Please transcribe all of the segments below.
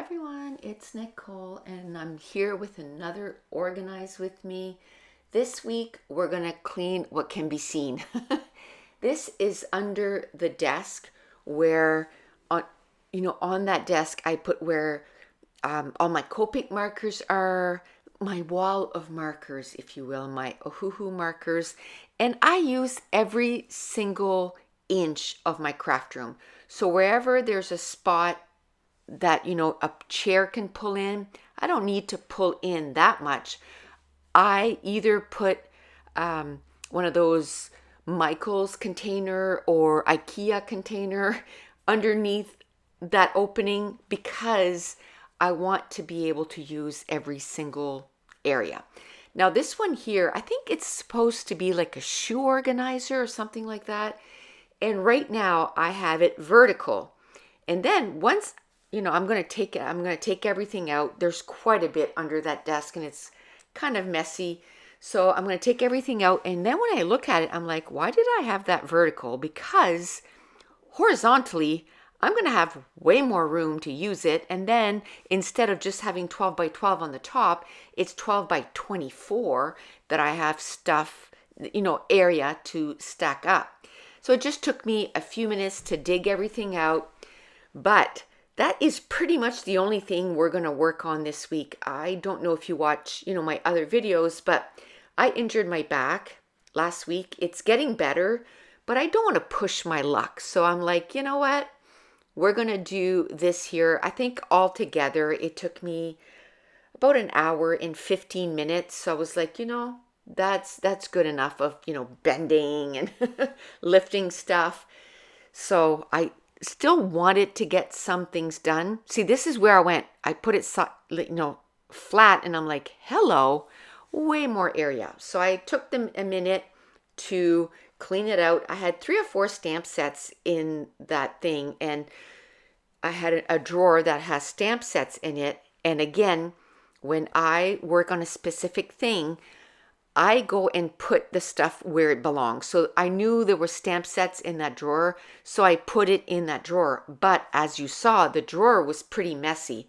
everyone, it's Nicole and I'm here with another Organize With Me. This week we're going to clean what can be seen. This is under the desk where on that desk I put where all my Copic markers are, my wall of markers, if you will, my Ohuhu markers, and I use every single inch of my craft room. So wherever there's a spot that a chair can pull in, I don't need to pull in that much. I either put one of those Michaels container or IKEA container underneath that opening because I want to be able to use every single area. Now this one here, I think it's supposed to be like a shoe organizer or something like that. And right now I have it vertical. And then once I'm going to take everything out. There's quite a bit under that desk and it's kind of messy. So I'm going to take everything out. And then when I look at it, I'm like, why did I have that vertical? Because horizontally, I'm going to have way more room to use it. And then instead of just having 12 by 12 on the top, it's 12 by 24 that I have stuff, area to stack up. So it just took me a few minutes to dig everything out. But that is pretty much the only thing we're going to work on this week. I don't know if you watch, my other videos, but I injured my back last week. It's getting better, but I don't want to push my luck. So I'm like, you know what? We're going to do this here. I think altogether it took me about an hour and 15 minutes. So I was like, that's good enough of, bending and lifting stuff. So I still wanted to get some things done. See, this is where I went. I put it flat and I'm like, hello, way more area. So I took them a minute to clean it out. I had 3 or 4 stamp sets in that thing and I had a drawer that has stamp sets in it. And again, when I work on a specific thing, I go and put the stuff where it belongs. So I knew there were stamp sets in that drawer, so I put it in that drawer. But as you saw, the drawer was pretty messy.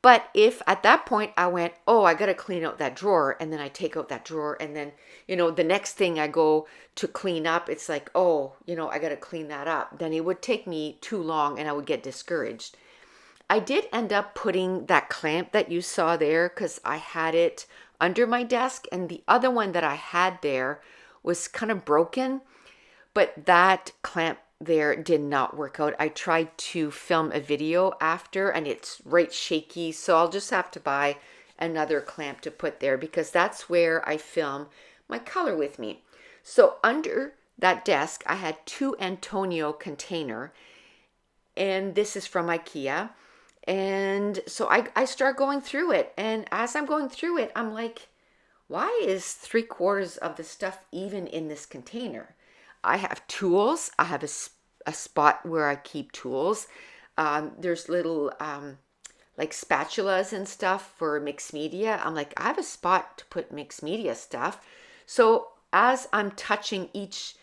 But if at that point I went, oh, I got to clean out that drawer, and then I take out that drawer, and then, the next thing I go to clean up, it's like, oh, I got to clean that up. Then it would take me too long and I would get discouraged. I did end up putting that clamp that you saw there because I had it under my desk, and the other one that I had there was kind of broken, but that clamp there did not work out. I tried to film a video after and it's right shaky, so I'll just have to buy another clamp to put there because that's where I film my color with me. So under that desk I had 2 Antonio container, and this is from IKEA. And so I start going through it. And as I'm going through it, I'm like, why is 3/4 of the stuff even in this container? I have tools. I have a spot where I keep tools. There's little like spatulas and stuff for mixed media. I'm like, I have a spot to put mixed media stuff. So as I'm touching each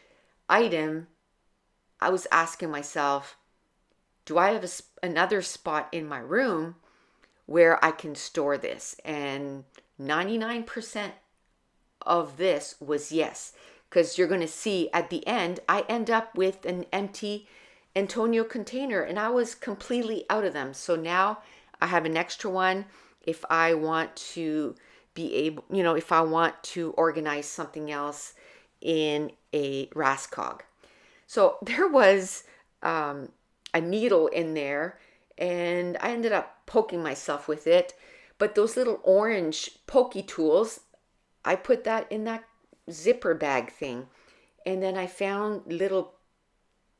item, I was asking myself, do I have another spot in my room where I can store this? And 99% of this was yes, because you're going to see at the end, I end up with an empty Antonio container and I was completely out of them. So now I have an extra one if I want to be able, if I want to organize something else in a Raskog. So there was a needle in there and I ended up poking myself with it. But those little orange pokey tools, I put that in that zipper bag thing. And then I found little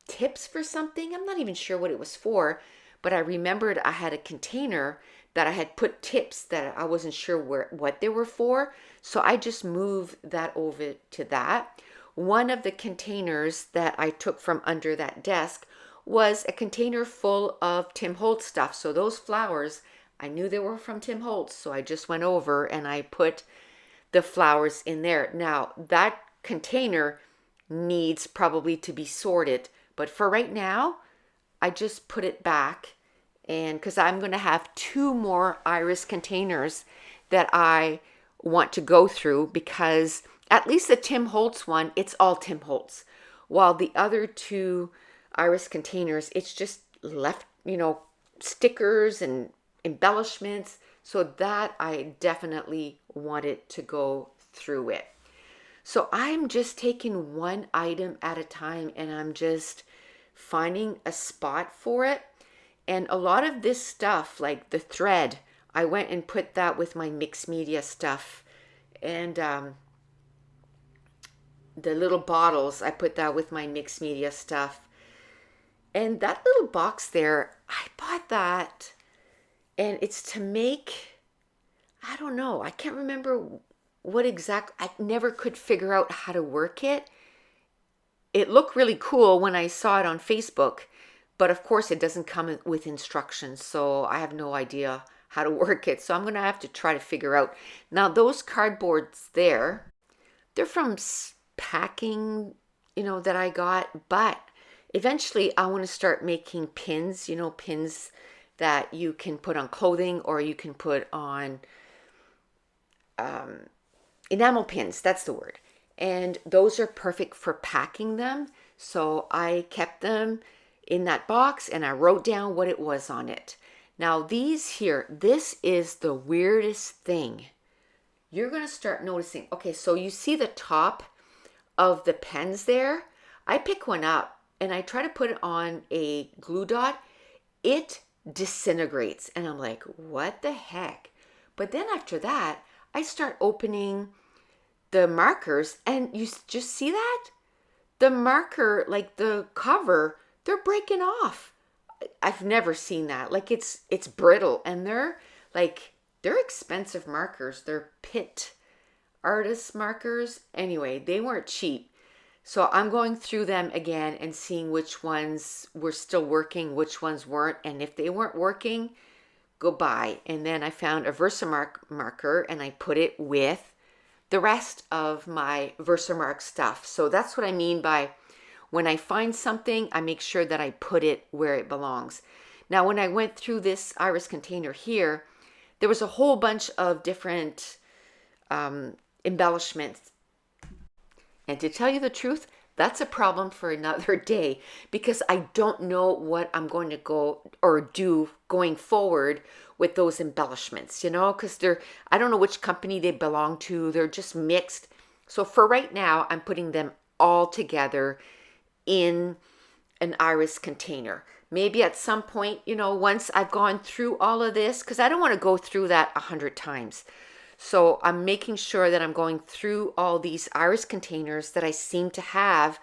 tips for something. I'm not even sure what it was for, but I remembered I had a container that I had put tips that I wasn't sure what they were for. So I just moved that over to that. One of the containers that I took from under that desk was a container full of Tim Holtz stuff. So those flowers, I knew they were from Tim Holtz. So I just went over and I put the flowers in there. Now that container needs probably to be sorted, but for right now, I just put it back And because I'm going to have 2 more iris containers that I want to go through, because at least the Tim Holtz one, it's all Tim Holtz. While the other 2 iris containers, it's just left, stickers and embellishments. So that I definitely wanted to go through it. So I'm just taking one item at a time, and I'm just finding a spot for it. And a lot of this stuff, like the thread, I went and put that with my mixed media stuff. And the little bottles, I put that with my mixed media stuff. And that little box there, I bought that, and it's to make, I don't know, I can't remember I never could figure out how to work it. It looked really cool when I saw it on Facebook, but of course it doesn't come with instructions, so I have no idea how to work it. So I'm going to have to try to figure out. Now those cardboards there, they're from packing, that I got, but eventually I want to start making pins, pins that you can put on clothing, or you can put on enamel pins, that's the word. And those are perfect for packing them. So I kept them in that box, and I wrote down what it was on it. Now these here, this is the weirdest thing. You're going to start noticing. Okay, so you see the top of the pens there? I pick one up and I try to put it on a glue dot. It disintegrates, and I'm like, what the heck? But then after that, I start opening the markers, and you just see that? The marker, like the cover, they're breaking off. I've never seen that. Like it's brittle, and they're expensive markers. They're Pitt artist markers. Anyway, they weren't cheap. So I'm going through them again and seeing which ones were still working, which ones weren't. And if they weren't working, goodbye. And then I found a Versamark marker, and I put it with the rest of my Versamark stuff. So that's what I mean by when I find something, I make sure that I put it where it belongs. Now, when I went through this iris container here, there was a whole bunch of different embellishments. And to tell you the truth, that's a problem for another day, because I don't know what I'm going to go or do going forward with those embellishments, because I don't know which company they belong to. They're just mixed. So for right now, I'm putting them all together in an iris container. Maybe at some point, once I've gone through all of this, because I don't want to go through that 100 times. So I'm making sure that I'm going through all these iris containers that I seem to have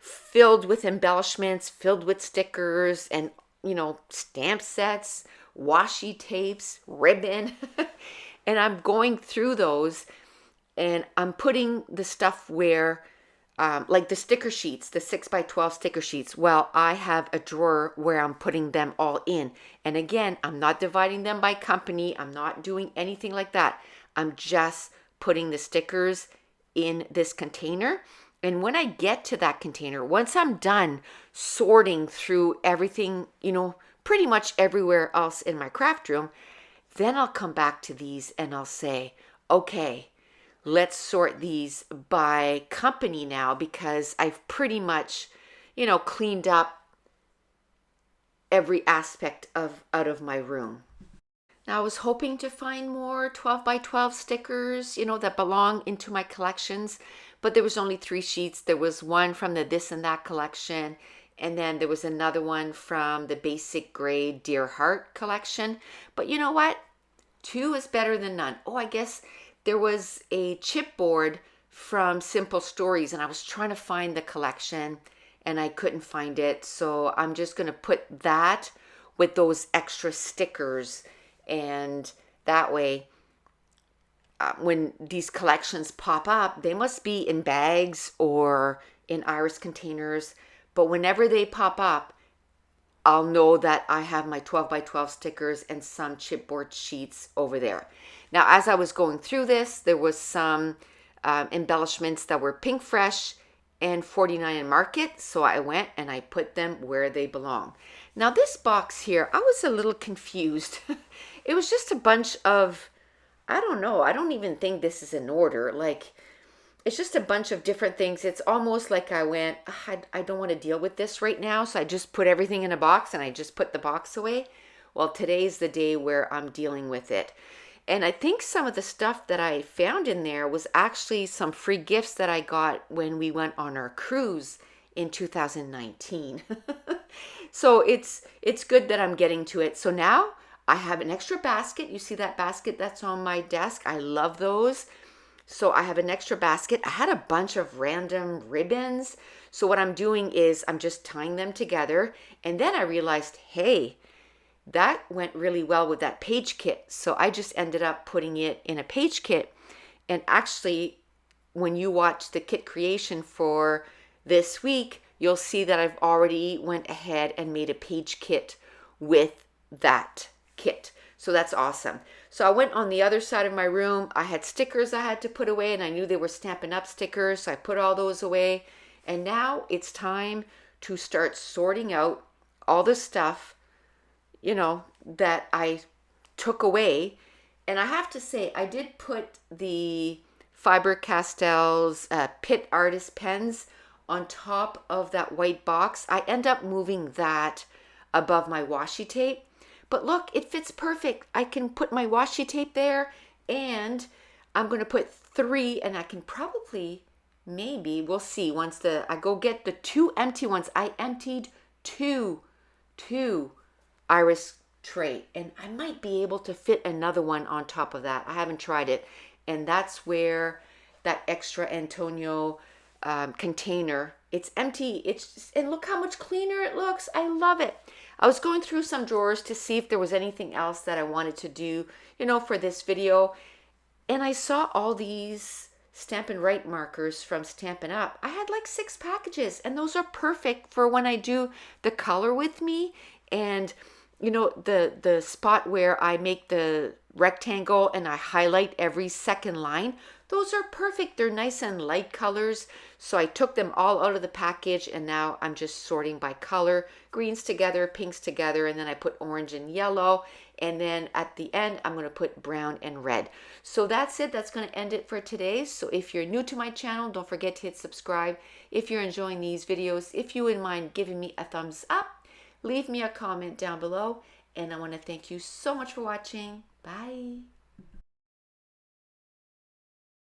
filled with embellishments, filled with stickers, and, stamp sets, washi tapes, ribbon. And I'm going through those, and I'm putting the stuff where, like the sticker sheets, the 6x12 sticker sheets. Well, I have a drawer where I'm putting them all in. And again, I'm not dividing them by company. I'm not doing anything like that. I'm just putting the stickers in this container. And when I get to that container, once I'm done sorting through everything, pretty much everywhere else in my craft room, then I'll come back to these and I'll say, okay, let's sort these by company now, because I've pretty much, cleaned up every aspect out of my room. Now, I was hoping to find more 12 by 12 stickers, that belong into my collections, but there was only 3 sheets. There was one from the This and That collection, and then there was another one from the Basic Grade Dear Heart collection. But you know what? 2 is better than none. Oh, I guess there was a chipboard from Simple Stories, and I was trying to find the collection, and I couldn't find it. So I'm just going to put that with those extra stickers. And that way, when these collections pop up, they must be in bags or in iris containers. But whenever they pop up, I'll know that I have my 12 by 12 stickers and some chipboard sheets over there. Now, as I was going through this, there was some embellishments that were Pink Fresh and 49 in market. So I went and I put them where they belong. Now this box here, I was a little confused. It was just a bunch of, I don't know, I don't even think this is in order. Like, it's just a bunch of different things. It's almost like I went, I don't want to deal with this right now. So I just put everything in a box and I just put the box away. Well, today's the day where I'm dealing with it. And I think some of the stuff that I found in there was actually some free gifts that I got when we went on our cruise in 2019. So it's good that I'm getting to it. So now I have an extra basket. You see that basket that's on my desk? I love those. So I have an extra basket. I had a bunch of random ribbons. So what I'm doing is I'm just tying them together. And then I realized, hey, that went really well with that page kit. So I just ended up putting it in a page kit. And actually, when you watch the kit creation for this week, you'll see that I've already went ahead and made a page kit with that kit. So that's awesome. So I went on the other side of my room. I had stickers I had to put away, and I knew they were Stampin' Up! Stickers. So I put all those away. And now it's time to start sorting out all the stuff, that I took away. And I have to say, I did put the Faber-Castell's Pitt Artist pens on top of that white box. I end up moving that above my washi tape. But look, it fits perfect. I can put my washi tape there, and I'm going to put 3, and I can probably, maybe, we'll see, once I go get the 2 empty ones. I emptied two iris tray, and I might be able to fit another one on top of that. I haven't tried it. And that's where that extra Antonio container, it's empty. And look how much cleaner it looks. I love it. I was going through some drawers to see if there was anything else that I wanted to do, for this video. And I saw all these Stampin' Right markers from Stampin' Up. I had like 6 packages, and those are perfect for when I do the color with me. And the spot where I make the rectangle and I highlight every second line, those are perfect. They're nice and light colors. So I took them all out of the package, and now I'm just sorting by color, greens together, pinks together, and then I put orange and yellow. And then at the end, I'm going to put brown and red. So that's it. That's going to end it for today. So if you're new to my channel, don't forget to hit subscribe. If you're enjoying these videos, if you wouldn't mind giving me a thumbs up, leave me a comment down below. And I want to thank you so much for watching. Bye.